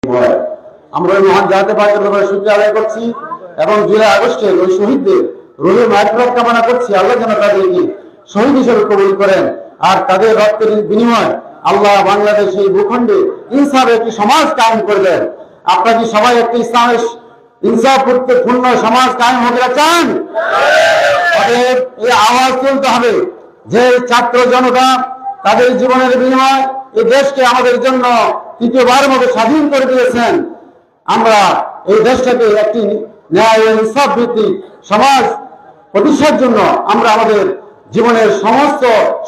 আমরা ওই মহান জাহাতে পাকের ব্যাপারে শুকরিয়া আদায় করছি এবং জুলাই আগস্টের ওই শহীদদের রুহে মাগফিরাত কামনা করছি। আল্লাহ যেন তাদেরকে শহীদ হিসেবে কবুল করেন আর তাদের রক্তের বিনিময়ে আল্লাহ বাংলাদেশ এই ভূখণ্ডে ইনসাফের একটি সমাজ কায়েম করবেন। আপনারা কি সবাই একটি ইসলামের ইনসাফপূর্ণ সমাজ কায়েম হতে চান? এই আওয়াজ তুলতে হবে যে ছাত্র জনতা তাদের জীবনের বিনিময়ে এই দেশকে আমাদের জন্য তৃতীয়বার মতো স্বাধীন করে দিয়েছেন। আমরা এই দেশটাকে একটি ন্যায় ও ইনসাফ ভিত্তিক সমাজ প্রতিষ্ঠার জন্য আমরা আমাদের জীবনের সমস্ত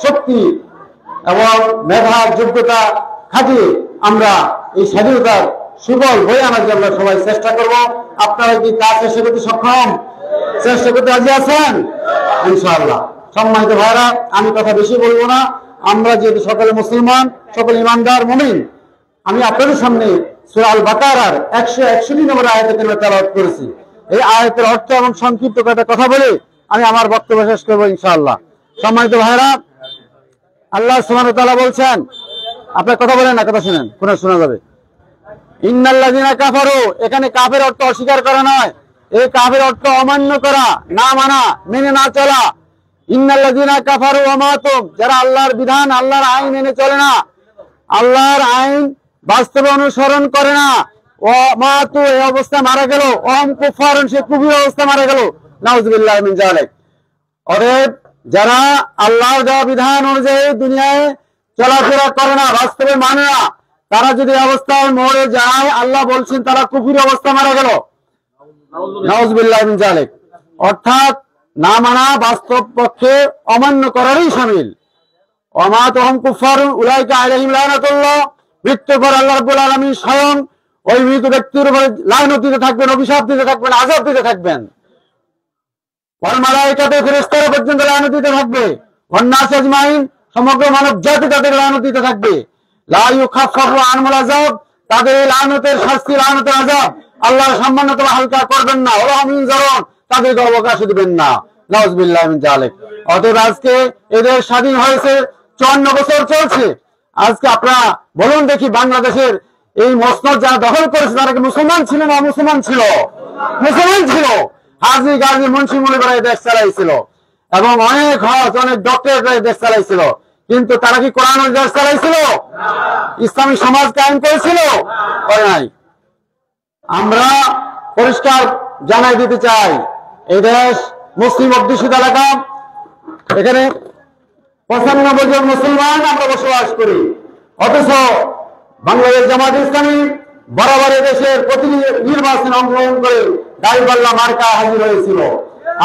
শক্তি এবং মেধার যোগ্যতা খাটিয়ে আমরা এই স্বাধীনতার সুফল বয়ে আনার জন্য সবাই চেষ্টা করব। আপনারা কি তা চেষ্টা করতে সক্ষম? চেষ্টা করতে রাজি আছেন? ইনশাআল্লাহ। সম্মানিত ভাইরা, আমি কথা বেশি বলবো না। আমরা যেহেতু সকলে মুসলমান, সকল ইমানদার মুমিন, আমি আপনাদের সামনে সূরা আল বাকারার 161 নম্বর আয়াতে তেলাওয়াত করেছি। এই আয়াতের অর্থ এবং সংক্ষিপ্ত কথা বলে আমি আমার বক্তব্য শেষ করবো ইনশাআল্লাহ। সম্মানিত ভাইরা, আল্লাহ সুবহানাহু ওয়া তাআলা বলছেন, আপনারা কথা বলেন না, কথা শুনেন, কোন শোনা যাবে। ইন্নাল্লাযিনা কাফারু, এখানে কাফের অর্থ অস্বীকার করা নয়, এই কাফের অর্থ অমান্য করা, না মানা, মেনে না চলা। ইন্নাল্লাযিনা কাফারু ওয়া মাতুম, যারা আল্লাহর বিধান আল্লাহর আইন মেনে চলে না, আল্লাহর আইন বাস্তবে অনুসরণ করে না, ও মাতু, এই অবস্থায় মারা গেল, ওম কুফারুন, সে কুফরি অবস্থায় মারা গেল, নাউযুবিল্লাহি মিন যালিক। অতএব যারা আল্লাহর দেওয়া বিধান অনুযায়ী দুনিয়ায় চলাফেরা করে না, বাস্তবে মানে না, তারা যদি অবস্থায় মরে যায়, আল্লাহ বলছেন তারা কুফরি অবস্থায় মারা গেল, নাউযুবিল্লাহি মিন যালিক। অর্থাৎ না মানা বাস্তব পক্ষে অমান্য করারই শামিল। ওয়ামাতুহুম কুফারুন উলাইকা আলাইহিম লানাতুল্লাহ, মৃত্যুর পর আল্লাহ রাব্বুল আলামিন স্বয়ং ওই মৃত ব্যক্তির উপর লানত দিতে থাকবেন, অভিশাপ দিতে থাকবেন, আযাব দিতে থাকবেন। ওয়াল মালায়েকাতু, ফেরেশতারা পর্যন্ত লানত দিতে থাকবে। ওয়ান নাস আজমাইন, সমগ্র মানব জাতি তাদের লানত দিতে থাকবে। লা ইউখাফফাফু আনহুল আযাব, তাদের লানতের শাস্তি, লানতের আযাব আল্লাহ সম্মানিত হালকা করবেন না। ওয়া হুম ইনজারুন, তাদেরকে অবকাশ দিবেন না, নাউযুবিল্লাহি মিন যালিক। অতএব আজকে এদের স্বাধীন হয়েছে 54 বছর চলছে। আজকে আপনারা বলুন দেখি, বাংলাদেশের এই মসনদ যারা দখল করেছে তারা কি মুসলমান ছিল না মুসলমান ছিল? মুসলমান ছিল। হাজী গাজী মুন্সি মুনিরা দেশ চালাইছিল এবং অনেক হজ, অনেক ডক্টরেট দেশ চালাইছিল, কিন্তু তারা কি কোরআনের দেশ চালাইছিল? ইসলামী সমাজ কায়েম করেছিল? করে নাই। আমরা পরিষ্কার জানাই দিতে চাই, এই দেশ মুসলিম অধ্যুষিত এলাকা, এখানে 95 জন মুসলমান আমরা বসবাস করি। অথচ বাংলাদেশ জামাত ইসলামী বরাবর দেশের প্রতিটি নির্বাচনে অংশগ্রহণ করে দাঁড়িপাল্লা মার্কা হাজির হয়েছিল।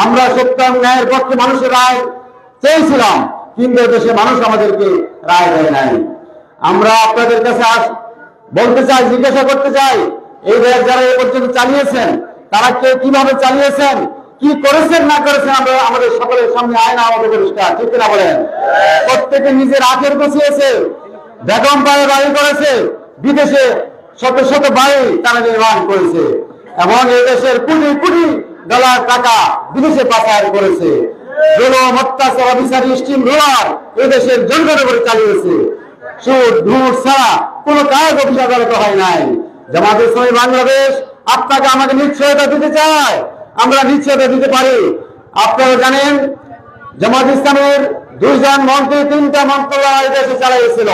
আমরা সত্য ন্যায়ের পক্ষে মানুষের রায় চেয়েছিলাম, কিন্তু দেশে মানুষ আমাদেরকে রায় দেয় নাই। আমরা আপনাদের কাছে বলতে চাই, জিজ্ঞাসা করতে চাই, এই দেশ যারা এ পর্যন্ত চালিয়েছেন তারা কিভাবে চালিয়েছেন, কি করেছেন না করেছেন, আমরা আমাদের সকলের সামনে আয়না আমাদের পরিষ্কার, ঠিক না বলেন? প্রত্যেকে নিজের আখের বসিয়েছে, বেগম পায়ে বাড়ি করেছে, বিদেশে শত শত বাড়ি তারা নির্মাণ করেছে এবং এই দেশের কোটি কোটি ডলার টাকা বিদেশে পাচার করেছে। অত্যাচার, অফিসারি, স্টিম রোলার এই দেশের জনগণের উপরে চালিয়েছে। সুদ ঘুষ ছাড়া কোনো কাজ অফিস আদালত হয় নাই। জামাত ইসলামী বাংলাদেশ আপনাকে আমাকে নিশ্চয়তা দিতে চায়, আমরা নিশ্চয়তা দিতে পারি। আপনারা জানেন, জামাত ইসলামের 2 জন মন্ত্রী 3টা মন্ত্রণালয় দেশে চালাইছিল।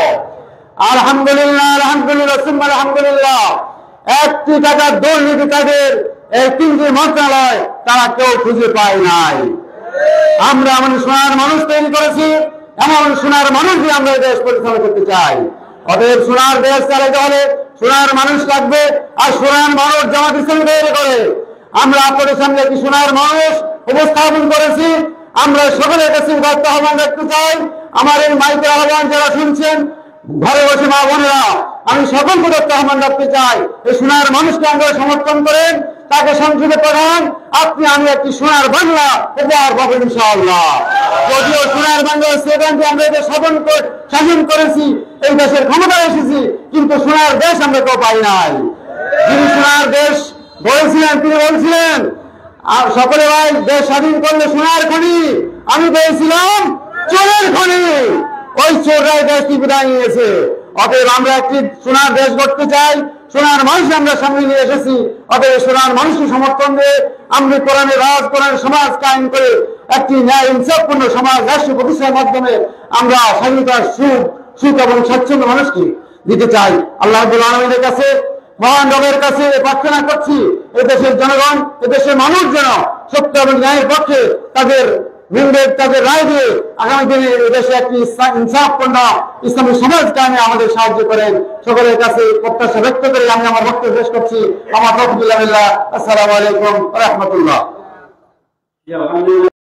আলহামদুলিল্লাহ, আলহামদুলিল্লাহ, আলহামদুলিল্লাহ, 1 টাকা দুর্নীতি তাদের এই 3টি মন্ত্রণালয় তারা কেউ খুঁজে পায় নাই। আমরা এমন সোনার মানুষ তৈরি করেছি, এমন সোনার মানুষ দিয়ে আমরা দেশ পরিচালনা করতে চাই। অতএব সোনার দেশ চালাতে হলে সোনার মানুষ লাগবে, আর সোনার মানুষ জামাত ইসলামী তৈরি করে। আমরা আপনাদের সামনে একটি সোনার মানুষ উপস্থাপন করেছি। আমরা সকলের কাছে আহ্বান রাখতে চাই, আমার এই মাইকের আহ্বান যারা শুনছেন, ঘরে বসে মা বোনেরা, আমি সকল প্রদত্ত আহ্বান রাখতে চাই, এই সোনার মানুষকে আমরা সমর্থন করেন, তাকে সংসদে পাঠান। আপনি আমি একটি সোনার বাংলা উপহার পাবেন ইনশাআল্লাহ। যদিও সোনার বাংলা সেখান থেকে আমরা এদের শাসন করেছি, এই দেশের ক্ষমতায় এসেছি, কিন্তু সোনার দেশ আমরা কেউ পাই নাই। যিনি সোনার দেশ বলেছিলেন তিনি বলছিলেন, আর সকলে ভাই দেশ স্বাধীন করলে সোনার খনি, আমি পেয়েছিলাম চোরের খনি। ওই চোররাই দেশটি বিদায় নিয়েছে। অতএব আমরা একটি সোনার দেশ গড়তে চাই, সোনার মানুষ আমরা সামনে নিয়ে এসেছি। অতএব সোনার মানুষকে সমর্থন দিয়ে আমরা কোরআনের রাজ, কোরআনের সমাজ কায়েম করে একটি ন্যায় ইনসাফপূর্ণ সমাজ রাষ্ট্র প্রতিষ্ঠার মাধ্যমে আমরা স্বাধীনতার সুখ এবং স্বাচ্ছন্দ্য মানুষকে দিতে চাই। আল্লাহ রাব্বুল আলামিনের কাছে, মহান রবের কাছে প্রার্থনা করছি, এদেশের জনগণ, এদেশের মানুষ যেন সত্য এবং ন্যায়ের পক্ষে তাদের রায় দিয়ে আগামী দিনে এদেশে একটি ইনসাফপূর্ণ ইসলামী সমাজ কায়েমে আমাদের সাহায্য করেন। সকলের কাছে প্রত্যাশা ব্যক্ত করে আমি আমার বক্তব্য শেষ করছি। আমার তৌফিক বিল্লাহ। আসসালামু আলাইকুম ওয়া রাহমাতুল্লাহ।